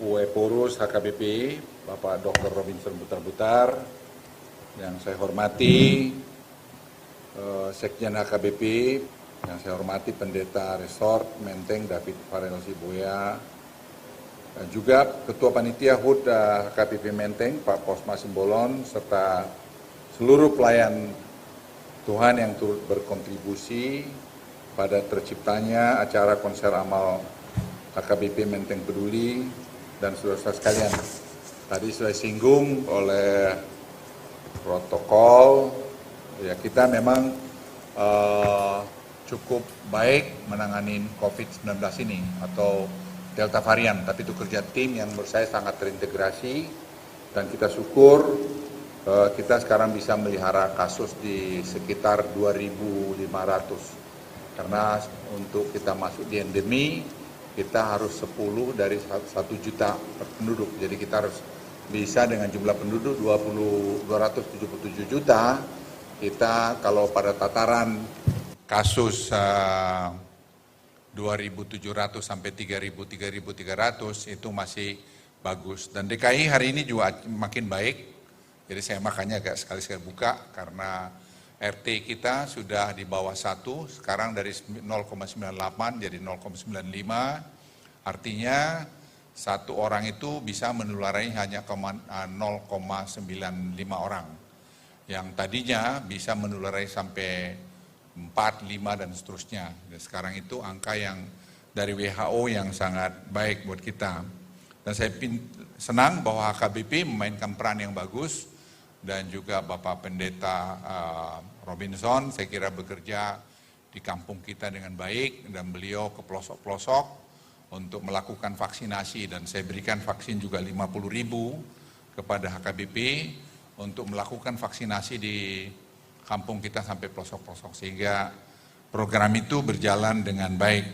Purus HKBP, Bapak Dr. Robinson Butar-Butar, yang saya hormati Sekjen HKBP, yang saya hormati Pendeta Resort Menteng David Farel Siboya, dan juga Ketua Panitia HUT HKBP Menteng Pak Posma Simbolon, serta seluruh pelayan Tuhan yang turut berkontribusi pada terciptanya acara konser amal HKBP Menteng Peduli. Dan saudara-saudara sekalian, tadi sudah singgung oleh protokol, ya kita memang cukup baik menangani COVID-19 ini atau Delta varian, tapi itu kerja tim yang menurut saya sangat terintegrasi, dan kita syukur kita sekarang bisa melihara kasus di sekitar 2.500, karena untuk kita masuk di endemi kita harus 10 dari 1 juta penduduk, jadi kita harus bisa dengan jumlah penduduk 277 juta, kita kalau pada tataran kasus 2.700 sampai 3.300 itu masih bagus. Dan DKI hari ini juga makin baik, jadi saya makanya agak sekali-sekali buka, karena RT kita sudah di bawah 1, sekarang dari 0,98 jadi 0,95, artinya satu orang itu bisa menulari hanya 0,95 orang, yang tadinya bisa menulari sampai 4, 5 dan seterusnya. Dan sekarang itu angka yang dari WHO yang sangat baik buat kita. Dan saya senang bahwa HKBP memainkan peran yang bagus, dan juga Bapak Pendeta Robinson saya kira bekerja di kampung kita dengan baik, dan beliau ke pelosok-pelosok untuk melakukan vaksinasi, dan saya berikan vaksin juga 50.000 kepada HKBP untuk melakukan vaksinasi di kampung kita sampai pelosok-pelosok, sehingga program itu berjalan dengan baik.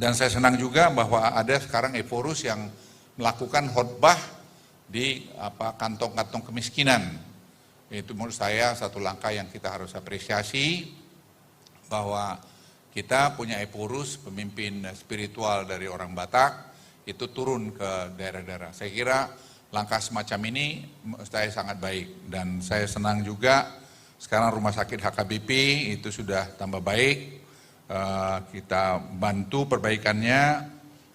Dan saya senang juga bahwa ada sekarang Eforus yang melakukan khotbah di kantong-kantong kemiskinan. Itu menurut saya satu langkah yang kita harus apresiasi, bahwa kita punya Eforus, pemimpin spiritual dari orang Batak, itu turun ke daerah-daerah. Saya kira langkah semacam ini saya sangat baik, dan saya senang juga sekarang rumah sakit HKBP itu sudah tambah baik, kita bantu perbaikannya,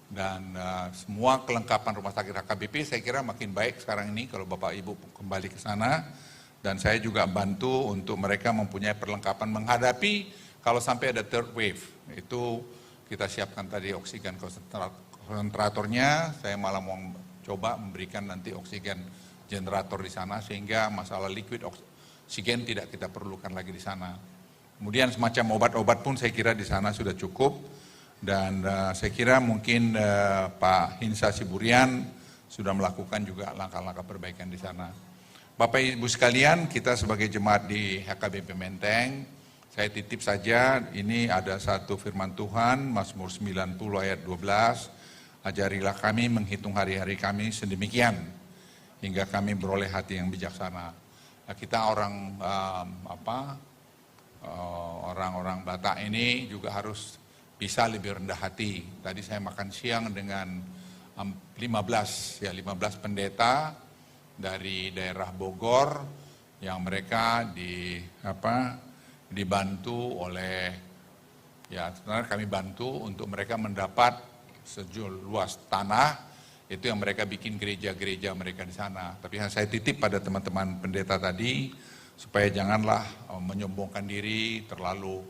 dan semua kelengkapan rumah sakit HKBP saya kira makin baik sekarang ini kalau Bapak Ibu kembali ke sana, dan saya juga bantu untuk mereka mempunyai perlengkapan menghadapi kalau sampai ada third wave. Itu kita siapkan tadi oksigen konsentratornya, saya malah mau coba memberikan nanti oksigen generator di sana, sehingga masalah liquid oksigen tidak kita perlukan lagi di sana. Kemudian semacam obat-obat pun saya kira di sana sudah cukup. Dan saya kira mungkin Pak Hinsa Siburian sudah melakukan juga langkah-langkah perbaikan di sana. Bapak Ibu sekalian, kita sebagai jemaat di HKBP Menteng, saya titip saja, ini ada satu firman Tuhan, Mazmur 90 ayat 12, ajarilah kami menghitung hari-hari kami sedemikian, hingga kami beroleh hati yang bijaksana. Nah, kita orang-orang Batak ini juga harus bisa lebih rendah hati. Tadi saya makan siang dengan 15 pendeta dari daerah Bogor, yang mereka dibantu oleh, ya sebenarnya kami bantu untuk mereka mendapat seluas tanah, itu yang mereka bikin gereja-gereja mereka di sana. Tapi yang saya titip pada teman-teman pendeta tadi, supaya janganlah menyombongkan diri terlalu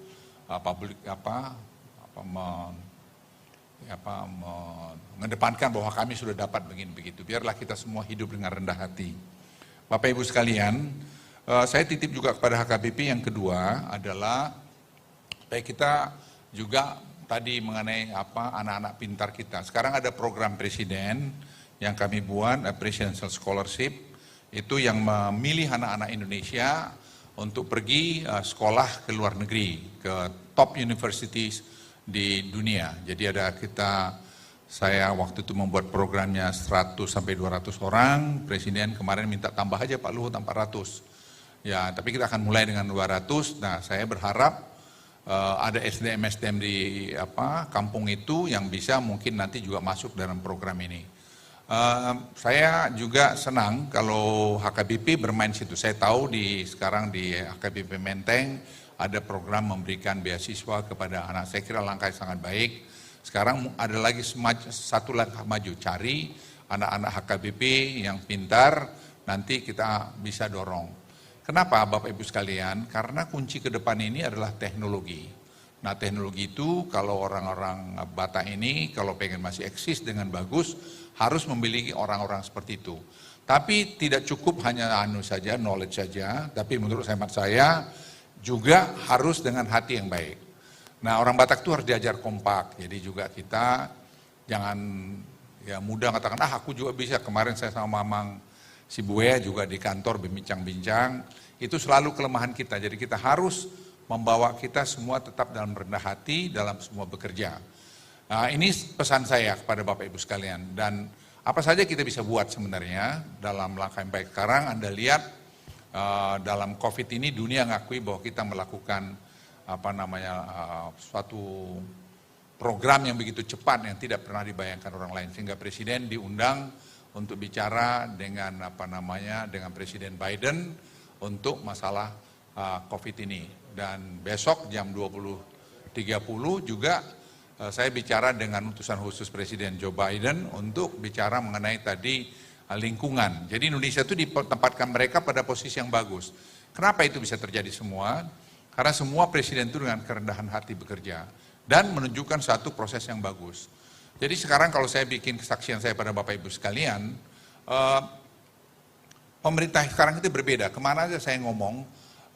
mengedepankan bahwa kami sudah dapat begini begitu. Biarlah kita semua hidup dengan rendah hati. Bapak Ibu sekalian, saya titip juga kepada HKBP yang kedua adalah supaya kita juga tadi mengenai anak-anak pintar kita. Sekarang ada program presiden yang kami buat, Presidential Scholarship, itu yang memilih anak-anak Indonesia untuk pergi sekolah ke luar negeri, ke top universities di dunia. Jadi saya waktu itu membuat programnya 100 sampai 200 orang, presiden kemarin minta tambah aja Pak Luhut 400. Ya, tapi kita akan mulai dengan 200. Nah, saya berharap ada SDM-SDM di kampung itu yang bisa mungkin nanti juga masuk dalam program ini. Saya juga senang kalau HKBP bermain situ. Saya tahu sekarang di HKBP Menteng ada program memberikan beasiswa kepada anak. Saya kira langkah yang sangat baik. Sekarang ada lagi satu langkah maju, cari anak-anak HKBP yang pintar, nanti kita bisa dorong. Kenapa Bapak Ibu sekalian? Karena kunci ke depan ini adalah teknologi. Nah teknologi itu kalau orang-orang Batak ini kalau pengen masih eksis dengan bagus harus memiliki orang-orang seperti itu. Tapi tidak cukup hanya saja, knowledge saja, tapi menurut hemat saya juga harus dengan hati yang baik. Nah orang Batak itu harus diajar kompak, jadi juga kita jangan ya mudah katakan aku juga bisa. Kemarin saya sama Mamang si Buaya juga di kantor berbincang-bincang, itu selalu kelemahan kita, jadi kita harus membawa kita semua tetap dalam rendah hati dalam semua bekerja. Nah, ini pesan saya kepada Bapak Ibu sekalian, dan apa saja kita bisa buat sebenarnya dalam langkah yang baik. Sekarang Anda lihat dalam COVID ini dunia ngakui bahwa kita melakukan suatu program yang begitu cepat yang tidak pernah dibayangkan orang lain, sehingga Presiden diundang untuk bicara dengan dengan Presiden Biden untuk masalah COVID ini. Dan besok jam 20.30 juga saya bicara dengan utusan khusus Presiden Joe Biden untuk bicara mengenai tadi lingkungan. Jadi Indonesia itu ditempatkan mereka pada posisi yang bagus. Kenapa itu bisa terjadi semua? Karena semua presiden itu dengan kerendahan hati bekerja dan menunjukkan satu proses yang bagus. Jadi sekarang kalau saya bikin kesaksian saya pada Bapak Ibu sekalian, pemerintah sekarang itu berbeda. Kemana aja saya ngomong,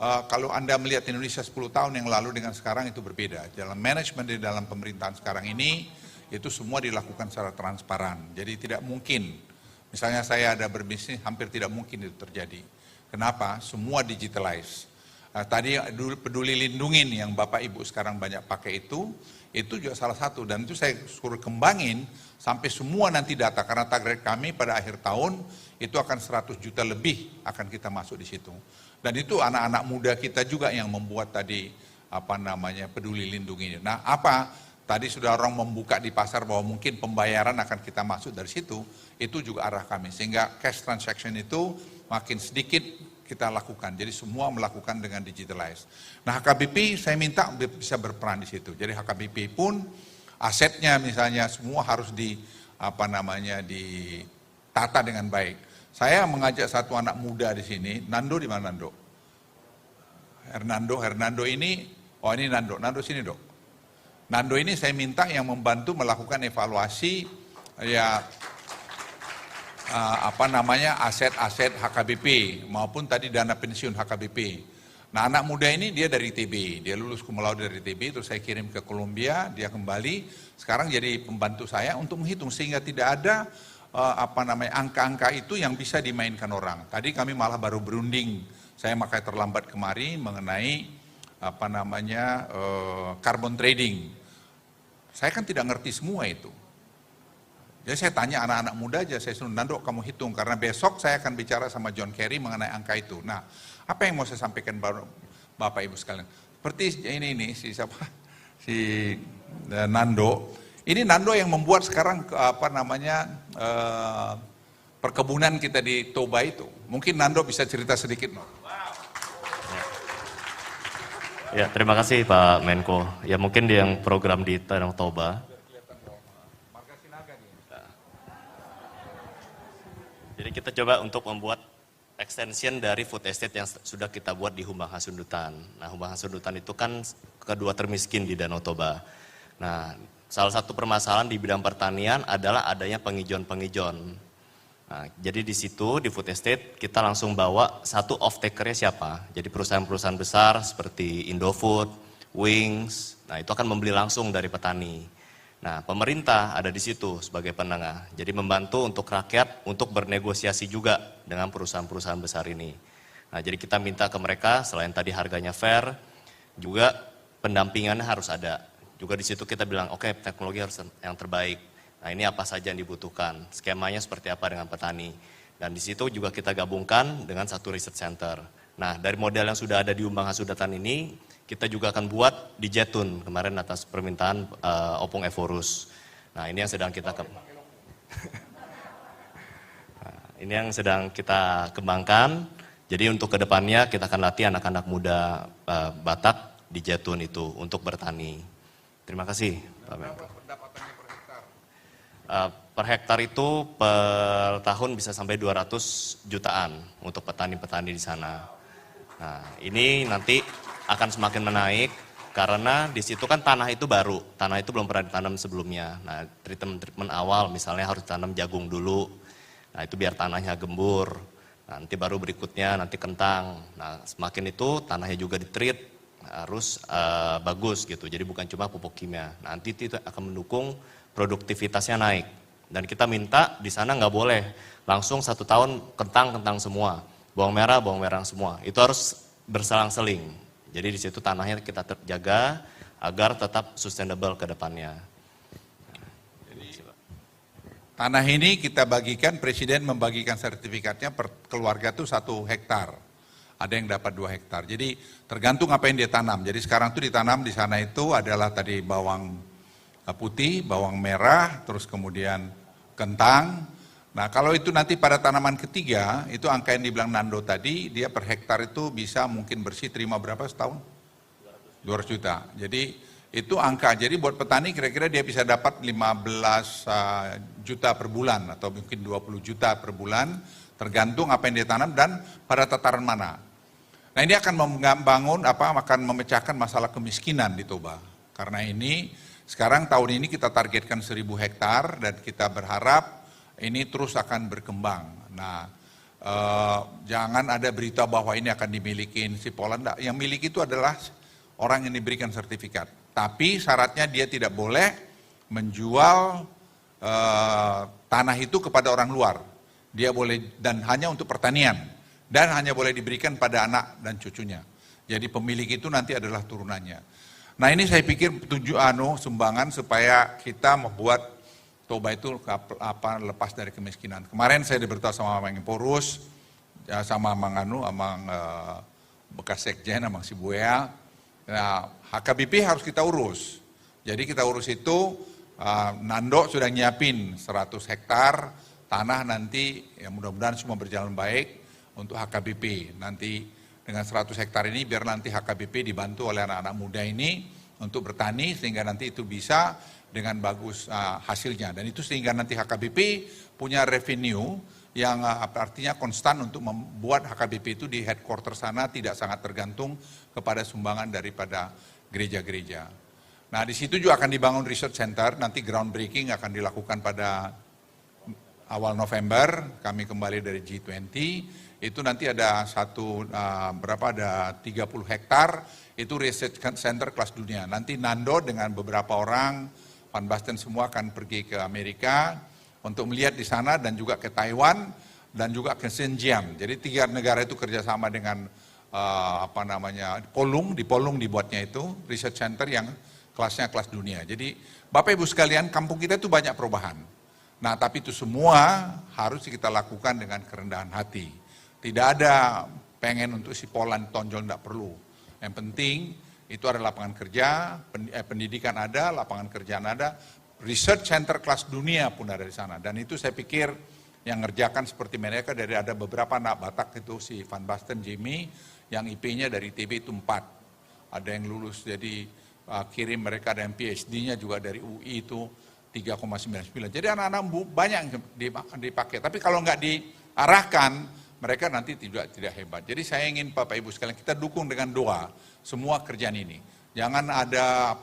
kalau Anda melihat Indonesia 10 tahun yang lalu dengan sekarang itu berbeda. Dalam manajemen di dalam pemerintahan sekarang ini, itu semua dilakukan secara transparan. Jadi tidak mungkin, misalnya saya ada berbisnis, hampir tidak mungkin itu terjadi. Kenapa? Semua digitalize. Tadi peduli lindungin yang Bapak Ibu sekarang banyak pakai itu juga salah satu. Dan itu saya suruh kembangin sampai semua nanti data. Karena target kami pada akhir tahun itu akan 100 juta lebih akan kita masuk di situ. Dan itu anak-anak muda kita juga yang membuat tadi peduli lindungi. Nah tadi sudah orang membuka di pasar bahwa mungkin pembayaran akan kita masuk dari situ, itu juga arah kami. Sehingga cash transaction itu makin sedikit kita lakukan. Jadi semua melakukan dengan digitalize. Nah HKBP saya minta bisa berperan di situ. Jadi HKBP pun asetnya misalnya semua harus ditata dengan baik. Saya mengajak satu anak muda di sini, Nando di mana Nando? Hernando ini, ini Nando sini dok. Nando ini saya minta yang membantu melakukan evaluasi aset-aset HKBP maupun tadi dana pensiun HKBP. Nah anak muda ini dia dari ITB, dia lulus cum laude dari ITB, terus saya kirim ke Kolombia, dia kembali, sekarang jadi pembantu saya untuk menghitung sehingga tidak ada angka-angka itu yang bisa dimainkan orang. Tadi kami malah baru berunding, saya makanya terlambat kemari mengenai carbon trading. Saya kan tidak ngerti semua itu. Jadi saya tanya anak-anak muda aja, saya suruh Nando kamu hitung, karena besok saya akan bicara sama John Kerry mengenai angka itu. Nah, apa yang mau saya sampaikan Bapak Ibu sekalian? Seperti ini si Nando. Ini Nando yang membuat sekarang perkebunan kita di Toba itu. Mungkin Nando bisa cerita sedikit. Ya, terima kasih Pak Menko. Ya mungkin di yang program di Danau Toba. Jadi kita coba untuk membuat extension dari food estate yang sudah kita buat di Humbang Hasundutan. Nah, Humbang Hasundutan itu kan kedua termiskin di Danau Toba. Nah, salah satu permasalahan di bidang pertanian adalah adanya penghijauan-penghijauan. Nah, jadi di situ di food estate kita langsung bawa satu off-takernya siapa. Jadi perusahaan-perusahaan besar seperti Indofood, Wings, nah itu akan membeli langsung dari petani. Nah, pemerintah ada di situ sebagai penengah. Jadi membantu untuk rakyat untuk bernegosiasi juga dengan perusahaan-perusahaan besar ini. Nah, jadi kita minta ke mereka selain tadi harganya fair, juga pendampingannya harus ada. Juga di situ kita bilang, oke, teknologi harus yang terbaik. Nah, ini apa saja yang dibutuhkan, skemanya seperti apa dengan petani. Dan di situ juga kita gabungkan dengan satu research center. Nah, dari model yang sudah ada di Humbang Hasundutan ini, kita juga akan buat di Jetun kemarin atas permintaan Opung Evorus. Nah, ini yang sedang kita ini yang sedang kita kembangkan. Jadi untuk kedepannya kita akan latih anak-anak muda Batak di Jatun itu untuk bertani. Terima kasih, Pak Menko. Pendapatannya per hektar? Per hektar itu per tahun bisa sampai 200 jutaan untuk petani-petani di sana. Nah, ini nanti akan semakin menaik karena di situ kan tanah itu baru, tanah itu belum pernah ditanam sebelumnya. Nah, treatment awal misalnya harus tanam jagung dulu. Nah, itu biar tanahnya gembur. Nanti baru berikutnya nanti kentang. Nah, semakin itu tanahnya juga ditreat harus bagus gitu. Jadi bukan cuma pupuk kimia. Nanti itu akan mendukung produktivitasnya naik. Dan kita minta di sana nggak boleh langsung 1 tahun kentang semua, bawang merah semua. Itu harus berselang-seling. Jadi di situ tanahnya kita terjaga agar tetap sustainable ke depannya. Tanah ini kita bagikan, Presiden membagikan sertifikatnya per keluarga itu 1 hektar. Ada yang dapat 2 hektar. Jadi tergantung apa yang dia tanam. Jadi sekarang itu ditanam di sana itu adalah tadi bawang putih, bawang merah, terus kemudian kentang. Nah kalau itu nanti pada tanaman ketiga, itu angka yang dibilang Nando tadi, dia per hektar itu bisa mungkin bersih terima berapa setahun? 200 juta. Jadi itu angka, jadi buat petani kira-kira dia bisa dapat 15 juta per bulan atau mungkin 20 juta per bulan, tergantung apa yang dia tanam dan pada tataran mana. Nah ini akan akan memecahkan masalah kemiskinan di Toba. Karena ini sekarang tahun ini kita targetkan 1.000 hektar dan kita berharap ini terus akan berkembang. Nah jangan ada berita bahwa ini akan dimiliki si Poland, yang miliki itu adalah orang yang diberikan sertifikat. Tapi syaratnya dia tidak boleh menjual tanah itu kepada orang luar. Dia boleh dan hanya untuk pertanian dan hanya boleh diberikan pada anak dan cucunya. Jadi pemilik itu nanti adalah turunannya. Nah ini saya pikir sumbangan supaya kita membuat Toba itu lepas dari kemiskinan. Kemarin saya diberitahu sama Mang Porus, sama Mang bekas sekjen, Mang Sibuya. Nah, HKBP harus kita urus. Jadi kita urus itu, Nando sudah nyiapin 100 hektar tanah nanti, ya mudah-mudahan semua berjalan baik untuk HKBP. Nanti dengan 100 hektar ini biar nanti HKBP dibantu oleh anak-anak muda ini untuk bertani sehingga nanti itu bisa dengan bagus hasilnya. Dan itu sehingga nanti HKBP punya revenue yang artinya konstan untuk membuat HKBP itu di headquarter sana tidak sangat tergantung kepada sumbangan daripada gereja-gereja. Nah di situ juga akan dibangun research center, nanti groundbreaking akan dilakukan pada awal November, kami kembali dari G20, itu nanti ada ada 30 hektar, itu research center kelas dunia. Nanti Nando dengan beberapa orang, Van Basten semua akan pergi ke Amerika, untuk melihat di sana dan juga ke Taiwan dan juga ke Xinjiang. Jadi 3 negara itu kerjasama dengan Polung dibuatnya itu research center yang kelasnya kelas dunia. Jadi Bapak Ibu sekalian, kampung kita itu banyak perubahan. Nah tapi itu semua harus kita lakukan dengan kerendahan hati. Tidak ada pengen untuk si Poland tonjol, tidak perlu. Yang penting itu ada lapangan kerja, pendidikan ada, lapangan kerjaan ada, research center kelas dunia pun ada di sana. Dan itu saya pikir yang ngerjakan seperti mereka dari ada beberapa anak Batak itu si Van Basten, Jimmy, yang IP-nya dari ITB itu 4. Ada yang lulus jadi kirim mereka, ada yang PhD-nya juga dari UI itu 3,99. Jadi anak-anak banyak yang dipakai. Tapi kalau nggak diarahkan, mereka nanti tidak hebat. Jadi saya ingin Bapak Ibu sekalian kita dukung dengan doa semua kerjaan ini. Jangan ada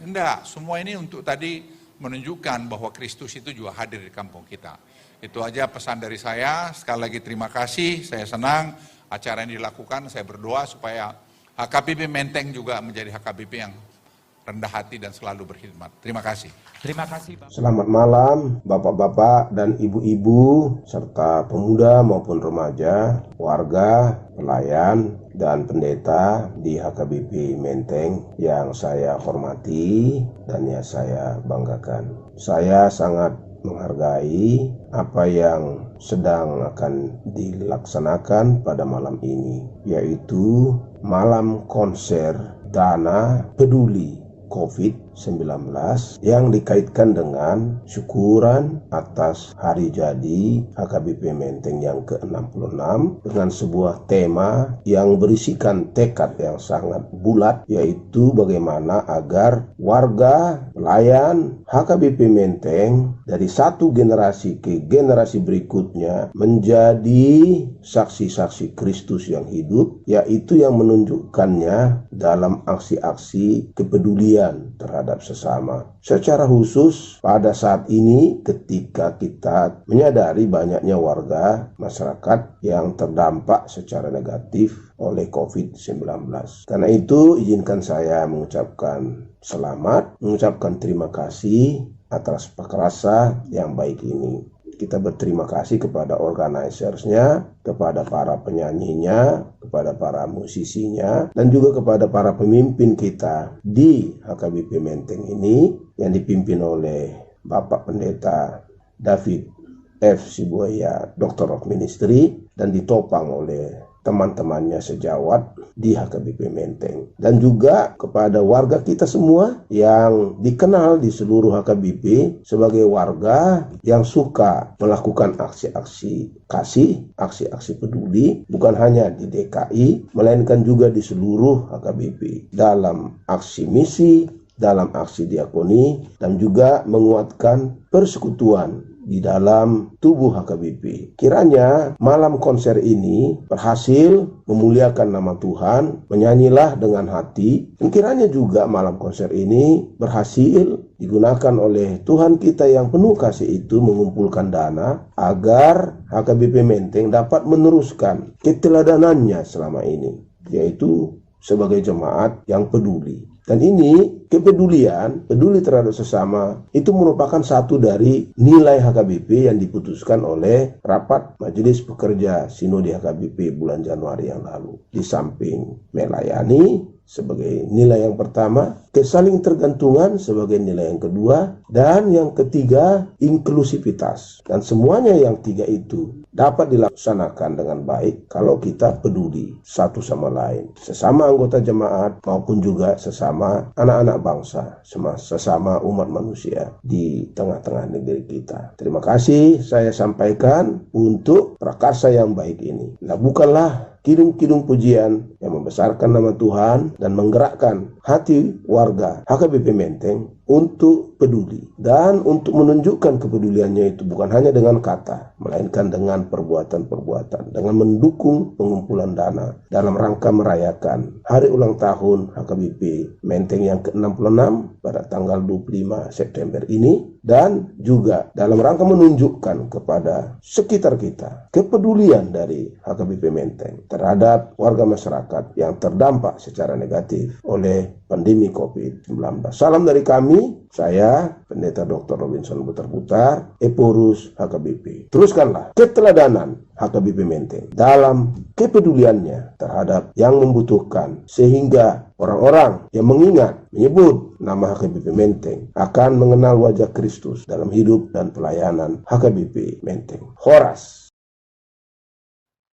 enggak, semua ini untuk tadi menunjukkan bahwa Kristus itu juga hadir di kampung kita. Itu aja pesan dari saya, sekali lagi terima kasih, saya senang acara yang dilakukan, saya berdoa supaya HKBP Menteng juga menjadi HKBP yang rendah hati dan selalu berkhidmat. Terima kasih. Terima kasih, Bapak. Selamat malam Bapak-bapak dan Ibu-ibu, serta pemuda maupun remaja, warga, pelayan, dan pendeta di HKBP Menteng yang saya hormati dan yang saya banggakan. Saya sangat menghargai apa yang sedang akan dilaksanakan pada malam ini, yaitu malam konser dana peduli COVID-19 yang dikaitkan dengan syukuran atas hari jadi HKBP Menteng yang ke-66 dengan sebuah tema yang berisikan tekad yang sangat bulat, yaitu bagaimana agar warga pelayan HKBP Menteng dari satu generasi ke generasi berikutnya menjadi saksi-saksi Kristus yang hidup, yaitu yang menunjukkannya dalam aksi-aksi kepedulian terhadap sesama. Secara khusus pada saat ini ketika kita menyadari banyaknya warga masyarakat yang terdampak secara negatif oleh COVID-19. Karena itu izinkan saya mengucapkan selamat, mengucapkan terima kasih atas prakarsa yang baik ini. Kita berterima kasih kepada organizersnya, kepada para penyanyinya, kepada para musisinya, dan juga kepada para pemimpin kita di HKBP Menteng ini yang dipimpin oleh Bapak Pendeta David F. Sibuaya, Doctor of Ministry, dan ditopang oleh teman-temannya sejawat di HKBP Menteng, dan juga kepada warga kita semua yang dikenal di seluruh HKBP sebagai warga yang suka melakukan aksi-aksi kasih, aksi-aksi peduli, bukan hanya di DKI melainkan juga di seluruh HKBP dalam aksi misi, dalam aksi diakoni, dan juga menguatkan persekutuan di dalam tubuh HKBP. Kiranya malam konser ini berhasil memuliakan nama Tuhan, menyanyilah dengan hati, dan kiranya juga malam konser ini berhasil digunakan oleh Tuhan kita yang penuh kasih itu mengumpulkan dana agar HKBP Menteng dapat meneruskan keteladanannya selama ini, yaitu sebagai jemaat yang peduli. Dan ini kepedulian, peduli terhadap sesama, itu merupakan satu dari nilai HKBP yang diputuskan oleh rapat Majelis Pekerja Sinode HKBP bulan Januari yang lalu. Di samping melayani sebagai nilai yang pertama, kesaling tergantungan sebagai nilai yang kedua, dan yang ketiga inklusivitas. Dan semuanya yang tiga itu dapat dilaksanakan dengan baik kalau kita peduli satu sama lain, sesama anggota jemaat maupun juga sesama anak-anak bangsa, sesama umat manusia di tengah-tengah negeri kita. Terima kasih saya sampaikan untuk prakarsa yang baik ini. Nah, bukanlah kidung-kidung pujian yang membesarkan nama Tuhan dan menggerakkan hati warga HKBP Menteng untuk peduli dan untuk menunjukkan kepeduliannya itu bukan hanya dengan kata, melainkan dengan perbuatan-perbuatan, dengan mendukung pengumpulan dana dalam rangka merayakan hari ulang tahun HKBP Menteng yang ke-66 pada tanggal 25 September ini, dan juga dalam rangka menunjukkan kepada sekitar kita kepedulian dari HKBP Menteng terhadap warga masyarakat yang terdampak secara negatif oleh pandemi COVID-19. Salam dari kami, saya Pendeta Dr. Robinson Butar-Butar, Eporus HKBP. Teruskanlah keteladanan HKBP Menteng dalam kepeduliannya terhadap yang membutuhkan, sehingga orang-orang yang mengingat, menyebut nama HKBP Menteng akan mengenal wajah Kristus dalam hidup dan pelayanan HKBP Menteng. Horas.